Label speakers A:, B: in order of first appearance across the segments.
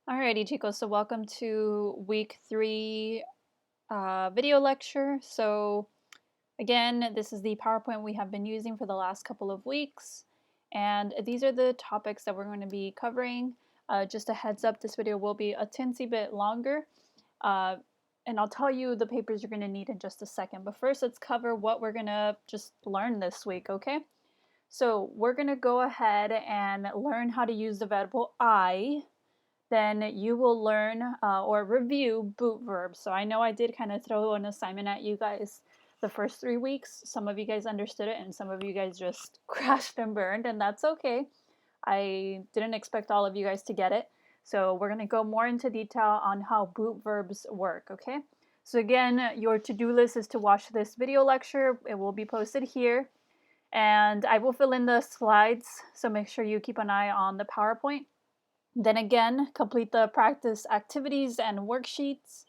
A: Alrighty, chicos, so welcome to week 3 video lecture. So again, this is the PowerPoint we have been using for the last couple of weeks, and these are the topics that we're going to be covering. Just a heads up, this video will be a teensy bit longer, and I'll tell you the papers you're going to need in just a second. But first, let's cover what we're going to just learn this week, okay? So we're going to go ahead and learn how to use the verbal I. Then you will learn or review boot verbs. So I know I did kind of throw an assignment at you guys the first 3 weeks. Some of you guys understood it and some of you guys just crashed and burned, and that's okay. I didn't expect all of you guys to get it. So we're going to go more into detail on how boot verbs work, okay? So again, your to-do list is to watch this video lecture. It will be posted here. And I will fill in the slides, so make sure you keep an eye on the PowerPoint. Then again, complete the practice activities and worksheets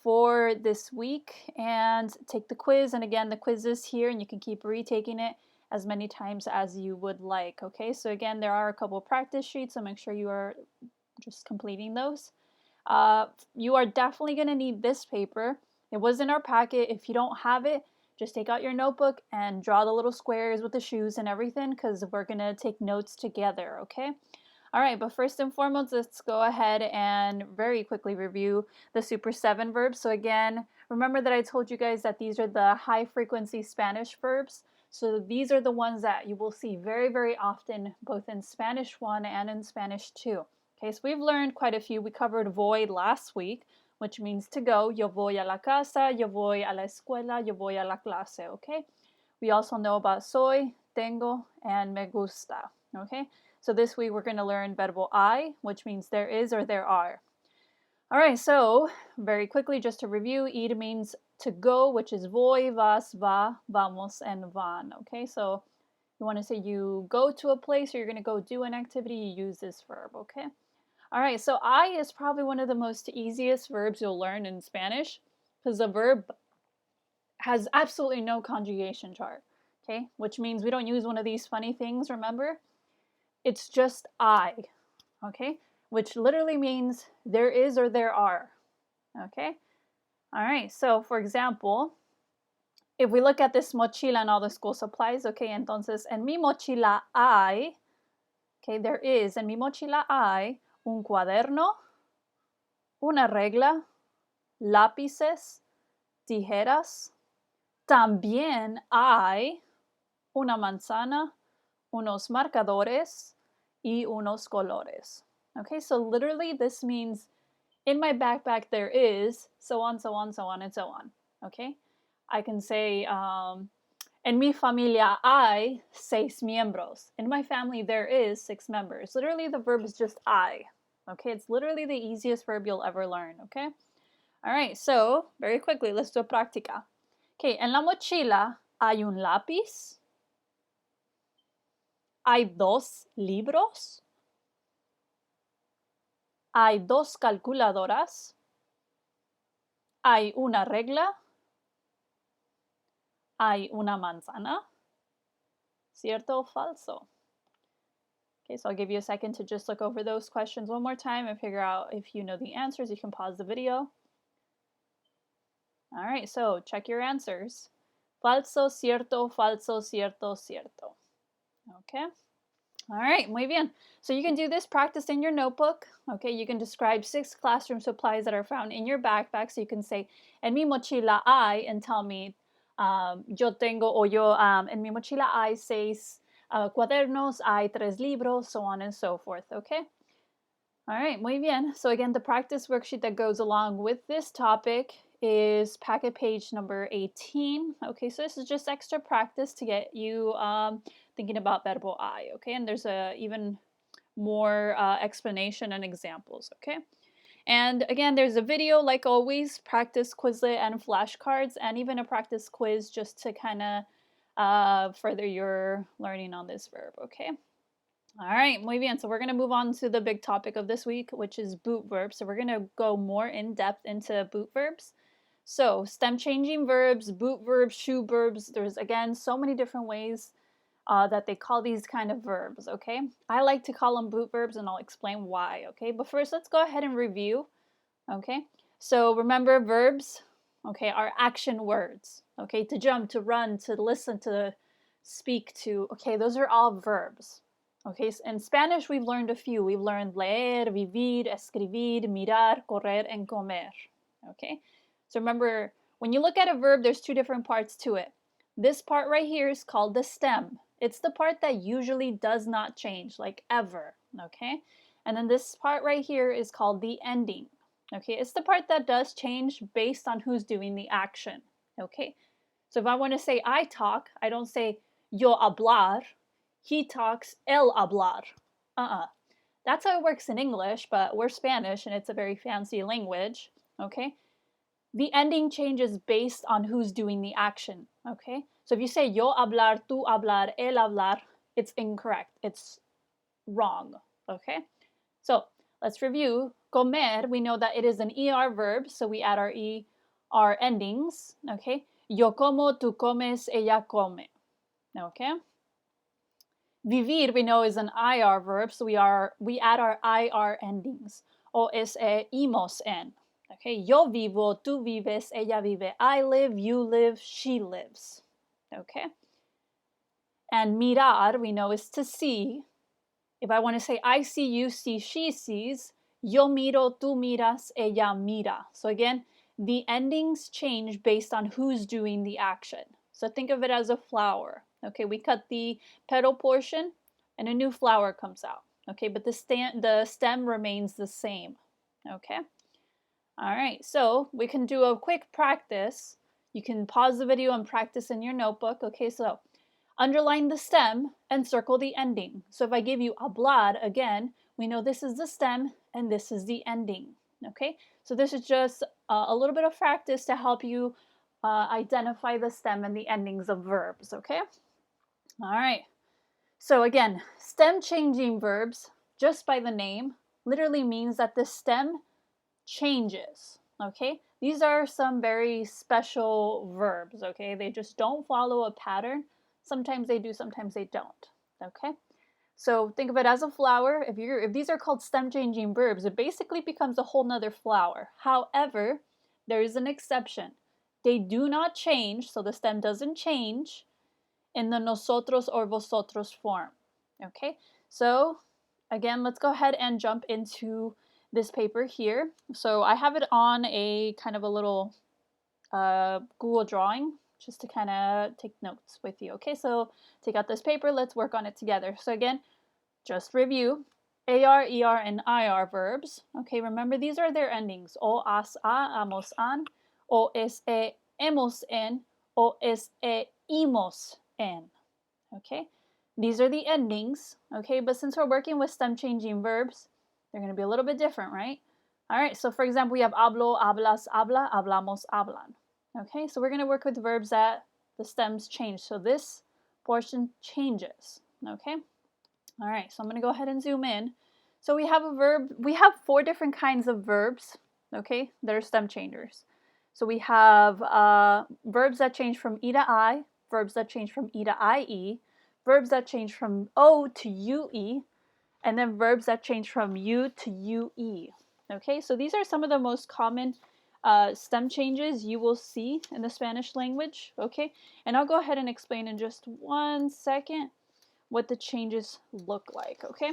A: for this week and take the quiz. And again, the quiz is here and you can keep retaking it as many times as you would like. Okay, so again, there are a couple practice sheets, so make sure you are just completing those. You are definitely going to need this paper. It was in our packet. If you don't have it, just take out your notebook and draw the little squares with the shoes and everything, because we're going to take notes together, okay? All right, but first and foremost, let's go ahead and very quickly review the Super 7 verbs. So again, remember that I told you guys that these are the high frequency Spanish verbs. So these are the ones that you will see very, very often, both in Spanish 1 and in Spanish 2. Okay, so we've learned quite a few. We covered voy last week, which means to go. Yo voy a la casa, yo voy a la escuela, yo voy a la clase, okay? We also know about soy, tengo, and me gusta, okay? So this week we're going to learn verbal I, which means there is or there are. All right, so very quickly, just to review, ir means to go, which is voy, vas, va, vamos, and van. Okay, so you want to say you go to a place or you're going to go do an activity, you use this verb, okay? All right, so I is probably one of the most easiest verbs you'll learn in Spanish because the verb has absolutely no conjugation chart, okay? Which means we don't use one of these funny things, remember? It's just I, okay? Which literally means there is or there are, okay? All right, so for example, if we look at this mochila and all the school supplies, okay, entonces en mi mochila hay, okay, there is, en mi mochila hay un cuaderno, una regla, lápices, tijeras. También hay una manzana, unos marcadores, y unos colores. Okay, so literally this means in my backpack there is so on, so on, so on, and so on. Okay, I can say en mi familia hay 6 miembros. In my family there is 6 members. Literally the verb is just I. Okay, it's literally the easiest verb you'll ever learn. Okay, all right, so very quickly let's do a práctica. Okay, en la mochila hay un lápiz, hay 2 libros, hay 2 calculadoras, hay una regla, hay una manzana. ¿Cierto o falso? Okay, so I'll give you a second to just look over those questions one more time and figure out if you know the answers. You can pause the video. All right, so check your answers. Falso, cierto, falso, cierto, cierto. Okay. All right, muy bien. So you can do this practice in your notebook. Okay, you can describe 6 classroom supplies that are found in your backpack. So you can say, en mi mochila hay, and tell me, yo tengo, o yo, en mi mochila hay 6 cuadernos, hay 3 libros, so on and so forth. Okay. All right, muy bien. So again, the practice worksheet that goes along with this topic is packet page number 18. Okay, so this is just extra practice to get you thinking about verbal I, okay? And there's even more explanation and examples, okay? And again, there's a video, like always, practice Quizlet and flashcards, and even a practice quiz just to kind of further your learning on this verb, okay? All right, muy bien. So we're going to move on to the big topic of this week, which is boot verbs. So we're going to go more in depth into boot verbs. So stem changing verbs, boot verbs, shoe verbs. There's, again, so many different ways that they call these kind of verbs, okay? I like to call them boot verbs, and I'll explain why, okay? But first, let's go ahead and review, okay? So remember, verbs, okay, are action words, okay? To jump, to run, to listen, to speak, to, okay? Those are all verbs, okay? In Spanish, we've learned a few. We've learned leer, vivir, escribir, mirar, correr, and comer, okay? So remember, when you look at a verb, there's two different parts to it. This part right here is called the stem. It's the part that usually does not change, like ever, okay? And then this part right here is called the ending, okay? It's the part that does change based on who's doing the action, okay? So if I want to say I talk, I don't say yo hablar. He talks, él hablar. That's how it works in English, but we're Spanish and it's a very fancy language, okay? The ending changes based on who's doing the action, okay? So if you say yo hablar, tú hablar, él hablar, it's incorrect. It's wrong, okay? So let's review. Comer, we know that it is an ER verb, so we add our ER endings, okay? Yo como, tú comes, ella come, okay? Vivir, we know, is an IR verb, so we add our IR endings. O es imos en. Okay, yo vivo, tú vives, ella vive. I live, you live, she lives. Okay? And mirar, we know, is to see. If I want to say I see, you see, she sees, yo miro, tú miras, ella mira. So again, the endings change based on who's doing the action. So think of it as a flower. Okay, we cut the petal portion and a new flower comes out. Okay, but the stem remains the same. Okay? All right, so we can do a quick practice. You can pause the video and practice in your notebook. Okay, so underline the stem and circle the ending. So if I give you hablar, again, we know this is the stem and this is the ending. Okay, so this is just a little bit of practice to help you identify the stem and the endings of verbs. Okay, all right. So again, stem changing verbs, just by the name, literally means that the stem changes, okay? These are some very special verbs, okay? They just don't follow a pattern. Sometimes they do, sometimes they don't, okay? So think of it as a flower. If these are called stem changing verbs, it basically becomes a whole nother flower. However, there is an exception. They do not change, so the stem doesn't change in the nosotros or vosotros form, okay? So again, let's go ahead and jump into this paper here. So I have it on a kind of a little Google drawing just to kind of take notes with you. Okay, so take out this paper, let's work on it together. So again, just review. AR, ER, and IR verbs. Okay, remember these are their endings. O, as, a, amos, an. O, es, hemos, en. O, es, imos, en. Okay, these are the endings. Okay, but since we're working with stem changing verbs, they're going to be a little bit different, right? All right, so for example, we have hablo, hablas, habla, hablamos, hablan. Okay, so we're going to work with verbs that the stems change. So this portion changes. Okay, all right, so I'm going to go ahead and zoom in. So we have a verb, we have 4 different kinds of verbs, okay, that are stem changers. So we have verbs that change from E to I, verbs that change from E to IE, verbs that change from O to UE, and then verbs that change from U to UE. Okay, so these are some of the most common stem changes you will see in the Spanish language. Okay, and I'll go ahead and explain in just 1 second what the changes look like. Okay,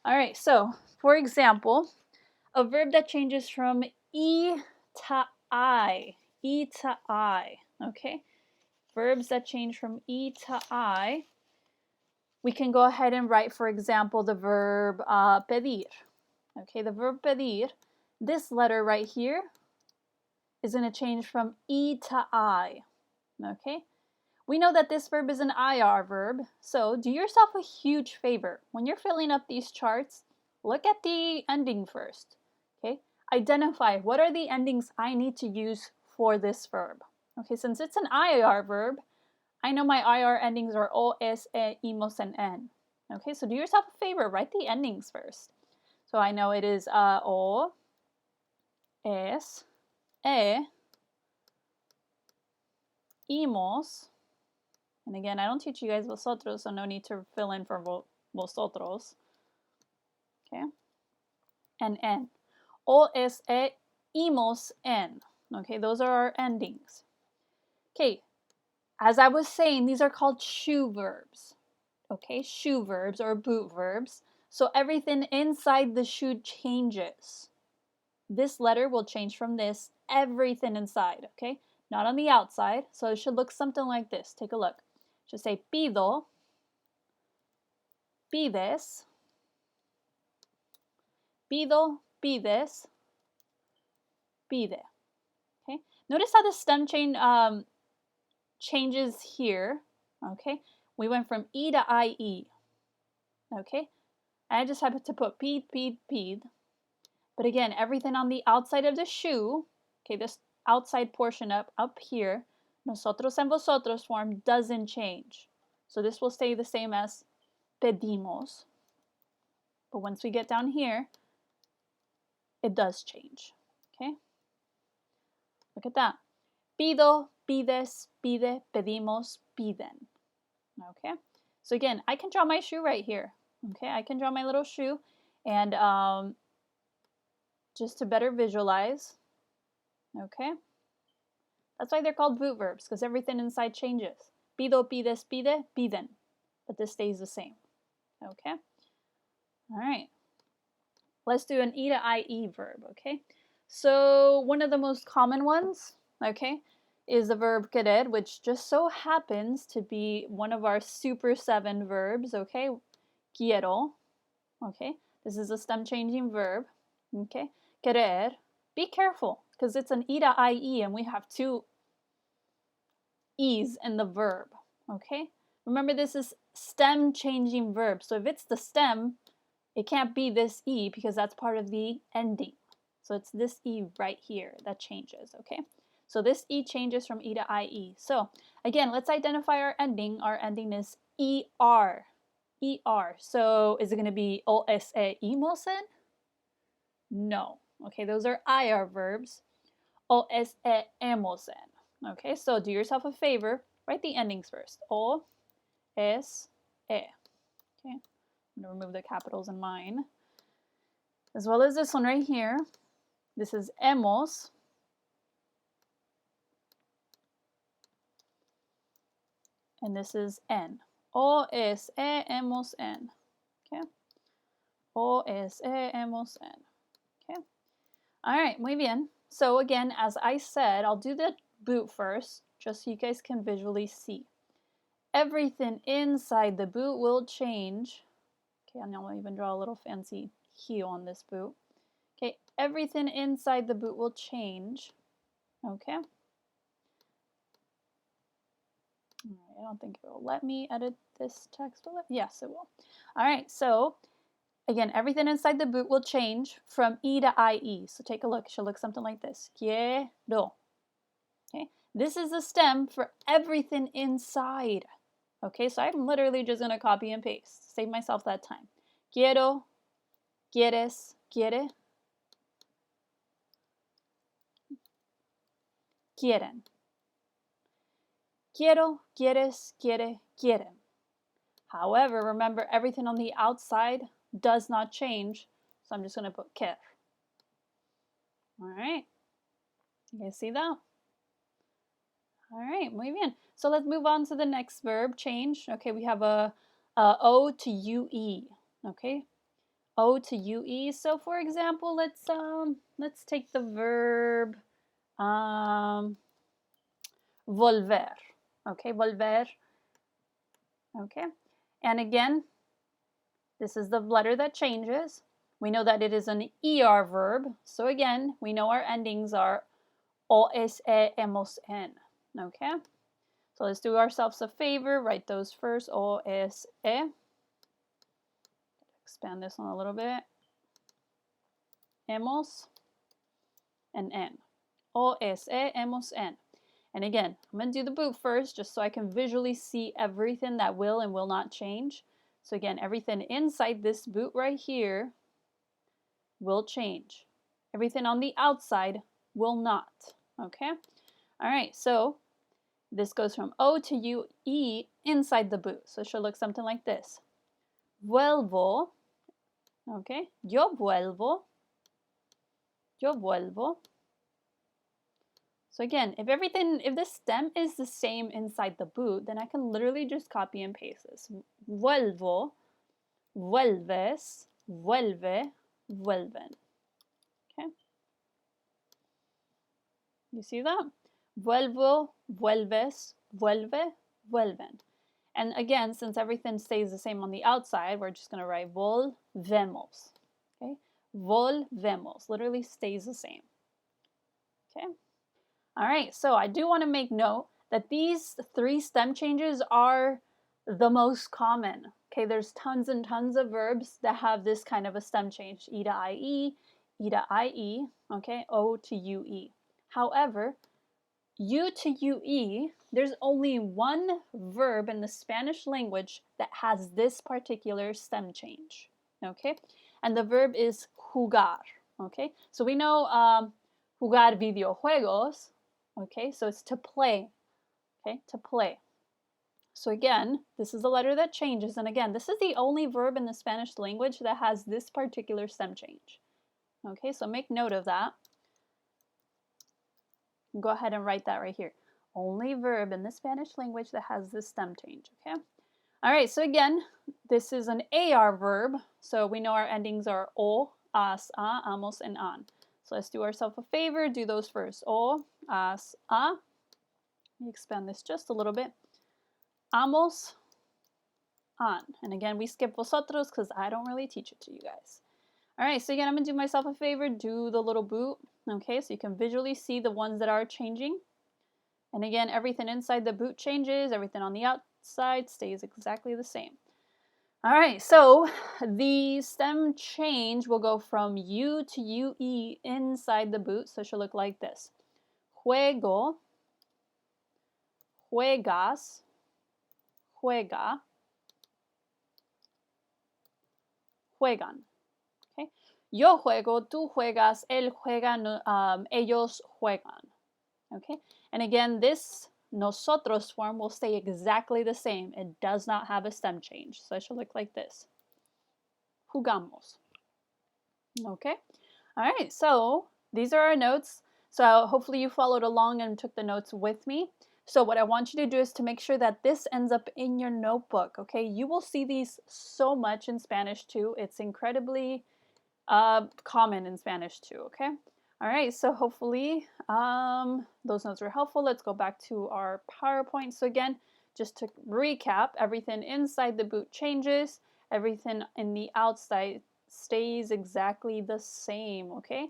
A: all right, so for example, a verb that changes from E to I, okay, verbs that change from E to I, we can go ahead and write, for example, the verb pedir. Okay, the verb pedir, this letter right here is going to change from E to I. Okay, we know that this verb is an IR verb, so do yourself a huge favor. When you're filling up these charts, look at the ending first. Okay, identify what are the endings I need to use for this verb. Okay, since it's an IR verb, I know my IR endings are O, S, E, imos, and N. Okay, so do yourself a favor, write the endings first. So I know it is O, S, E, imos, And again, I don't teach you guys vosotros, so no need to fill in for vosotros. Okay? And en. O, es, e, imos, en. Okay, those are our endings. Okay, as I was saying, these are called shoe verbs. Okay, shoe verbs or boot verbs. So everything inside the shoe changes. This letter will change from this, everything inside, okay? Not on the outside, so it should look something like this. Take a look. It should say pido, pides, pido, pides, pide. Okay? Notice how the stem chain changes here. Okay? We went from E to IE. Okay? I just happened to put peed, peed, peed. But again, everything on the outside of the shoe, okay, this outside portion up here, nosotros and vosotros form doesn't change. So this will stay the same as pedimos. But once we get down here, it does change. Okay? Look at that. Pido, pides, pide, pedimos, piden. Okay? So again, I can draw my shoe right here. Okay? I can draw my little shoe and just to better visualize. Okay? That's why they're called boot verbs, because everything inside changes. Pido, pides, pide, piden. But this stays the same. Okay? All right. Let's do an E to IE verb, okay? So one of the most common ones, okay, is the verb querer, which just so happens to be one of our super 7 verbs, okay? Quiero, okay? This is a stem changing verb, okay? Querer. Be careful, because it's an E to IE, and we have 2 E's in the verb, okay? Remember, this is stem changing verb. So if it's the stem, it can't be this E because that's part of the ending. So it's this E right here that changes, okay? So this E changes from E to IE. So again, let's identify our ending. Our ending is ER. ER. So is it going to be OSE imosen? No. Okay, those are IR verbs. OSE emosen. Okay, so do yourself a favor. Write the endings first. O, S, E. Okay, I'm going to remove the capitals in mine. As well as this one right here. This is hemos. And this is en. O, S, E, hemos, en. Okay. O, S, E, hemos, en. Okay. All right, muy bien. So again, as I said, I'll do the boot first, just so you guys can visually see. Everything inside the boot will change. Okay, and I'll even draw a little fancy heel on this boot. Okay, everything inside the boot will change. Okay. I don't think it will let me edit this text. Will it? Yes, it will. All right, so again, everything inside the boot will change from E to IE. So take a look. It should look something like this. Quiero. Okay, this is the stem for everything inside. Okay, so I'm literally just going to copy and paste. Save myself that time. Quiero, quieres, quiere, quieren. Quiero, quieres, quiere, quieren. However, remember everything on the outside does not change, so I'm just going to put quer. All right. You guys see that? All right, muy bien. So let's move on to the next verb, change. Okay, we have a O to UE. Okay, O to UE. So for example, let's take the verb volver. Okay, volver. Okay, and again, this is the letter that changes. We know that it is an ER verb. So again, we know our endings are OSE, hemos, en. Okay, so let's do ourselves a favor. Write those first. OSE. Expand this one a little bit. Hemos and en. OSE, hemos, en. And again, I'm going to do the boot first just so I can visually see everything that will and will not change. So again, everything inside this boot right here will change. Everything on the outside will not. Okay? All right, so This goes from O to UE inside the boot. So it should look something like this. Vuelvo. Okay. Yo vuelvo. Yo vuelvo. So again, if this stem is the same inside the boot, then I can literally just copy and paste this. Vuelvo, vuelves, vuelve, vuelven. Okay. You see that? Vuelvo, vuelves, vuelve, vuelven. And again, since everything stays the same on the outside, we're just going to write volvemos. Okay? Volvemos. Literally stays the same. Okay? All right, so I do want to make note that these 3 stem changes are the most common. Okay, there's tons and tons of verbs that have this kind of a stem change. E to IE, okay, O to UE. However, U to UE, there's only one verb in the Spanish language that has this particular stem change, okay? And the verb is jugar, okay? So we know jugar videojuegos, okay? So it's to play, okay? To play. So again, this is the letter that changes, and again, this is the only verb in the Spanish language that has this particular stem change, okay? So make note of that. Go ahead and write that right here. Only verb in the Spanish language that has this stem change, okay? All right, so again, this is an AR verb. So we know our endings are o, as, a, amos, and an. So let's do ourselves a favor, do those first. O, as, a. Let me expand this just a little bit. Amos, an. And again, we skip vosotros because I don't really teach it to you guys. All right, so again, I'm going to do myself a favor, do the little boot. Okay, so you can visually see the ones that are changing. And again, everything inside the boot changes, everything on the outside stays exactly the same. All right, so the stem change will go from U to UE inside the boot, so it should look like this. Juego, juegas, juega, juegan. Okay? Yo juego, tú juegas, él juega, ellos juegan. Okay? And again, this nosotros form will stay exactly the same. It does not have a stem change. So it should look like this. Jugamos. Okay? All right, so these are our notes. So hopefully you followed along and took the notes with me. So what I want you to do is to make sure that this ends up in your notebook, okay? You will see these so much in Spanish too. It's incredibly common in Spanish too, okay? All right, so hopefully those notes were helpful. Let's go back to our PowerPoint. So again, just to recap, everything inside the boot changes, everything in the outside stays exactly the same, okay?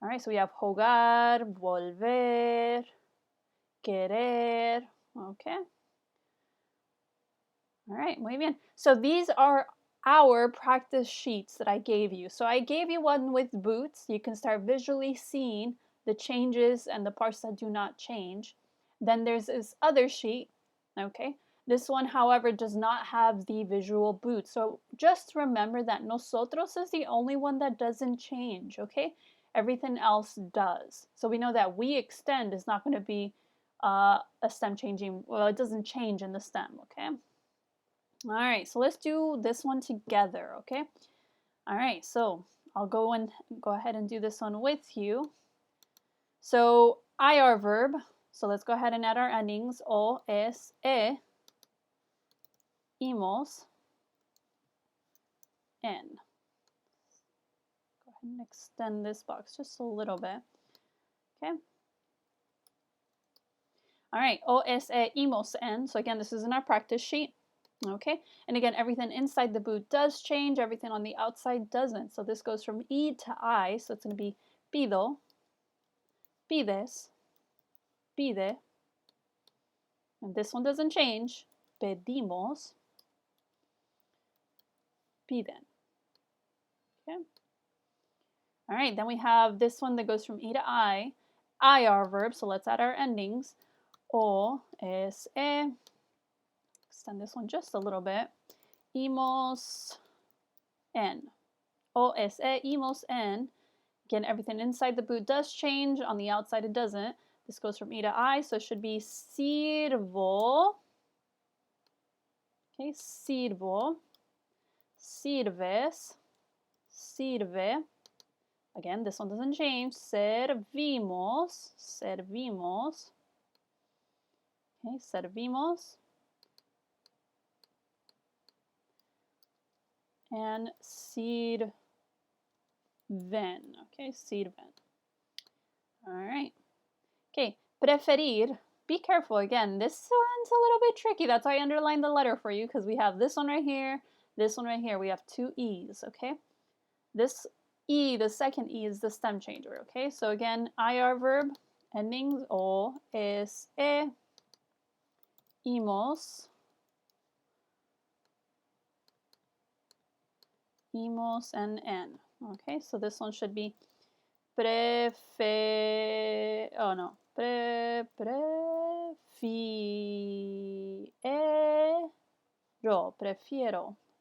A: All right, so we have jugar, volver, querer, okay? All right, muy bien. So these are our practice sheets that I gave you. So I gave you one with boots. You can start visually seeing the changes and the parts that do not change. Then there's this other sheet, okay? This one, however, does not have the visual boot. So just remember that nosotros is the only one that doesn't change, okay? Everything else does. So we know that we extend is not going to be a stem changing, well, it doesn't change in the stem, okay? All right, so let's do this one together, okay? All right, so I'll go ahead and do this one with you. So IR verb, so let's go ahead and add our endings, o, es, e, imos, en. Go ahead and extend this box just a little bit, okay? All right, o, es, e, imos, en. So again, this is in our practice sheet. Okay, and again, everything inside the boot does change, everything on the outside doesn't. So this goes from E to I, so it's going to be pido, pides, pide, and this one doesn't change, pedimos, piden. Okay. All right, then we have this one that goes from E to I, IR verb, so let's add our endings, o, es, e, extend this one just a little bit, imos, en. O, es, e, imos, en. Again, everything inside the boot does change, on the outside it doesn't. This goes from E to I, so it should be sirvo. Okay, sirvo, sirves, sirve. Again, this one doesn't change. Servimos, servimos. Okay, servimos. And sirven. Okay, sirven. All right. Okay, preferir. Be careful again. This one's a little bit tricky. That's why I underlined the letter for you, because we have this one right here, this one right here. We have two E's, okay? This E, the second E, is the stem changer, okay? So again, IR verb, endings O, es, e, imos, and N. Okay, so this one should be prefiero. Let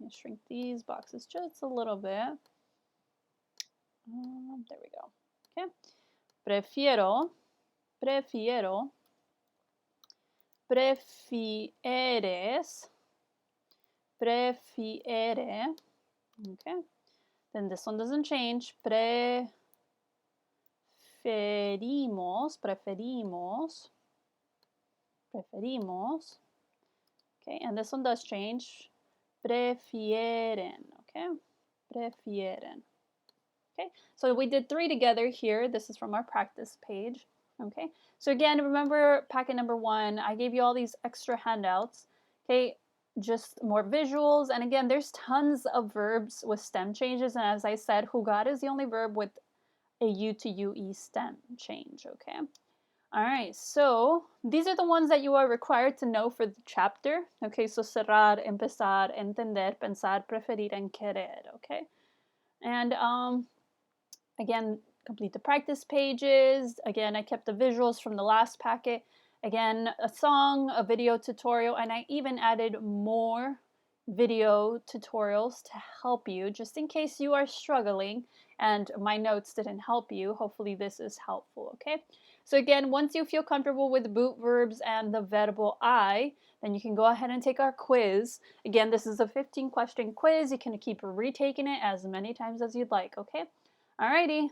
A: me shrink these boxes just a little bit. There we go. Okay, prefieres, prefiere. Okay, then this one doesn't change. Preferimos. Okay, and this one does change. Prefieren. Okay, prefieren. Okay, so we did 3 together here. This is from our practice page. Okay, so again, remember packet number 1, I gave you all these extra handouts. Okay, just more visuals. And again, there's tons of verbs with stem changes. And as I said, jugar is the only verb with a U to UE stem change. Okay. All right, so these are the ones that you are required to know for the chapter. Okay, so cerrar, empezar, entender, pensar, preferir, and querer. Okay, and again, complete the practice pages. Again, I kept the visuals from the last packet. Again, a song, a video tutorial, and I even added more video tutorials to help you, just in case you are struggling and my notes didn't help you. Hopefully this is helpful, okay? So again, once you feel comfortable with boot verbs and the verbo I, then you can go ahead and take our quiz. Again, this is a 15-question quiz. You can keep retaking it as many times as you'd like, okay? Alrighty,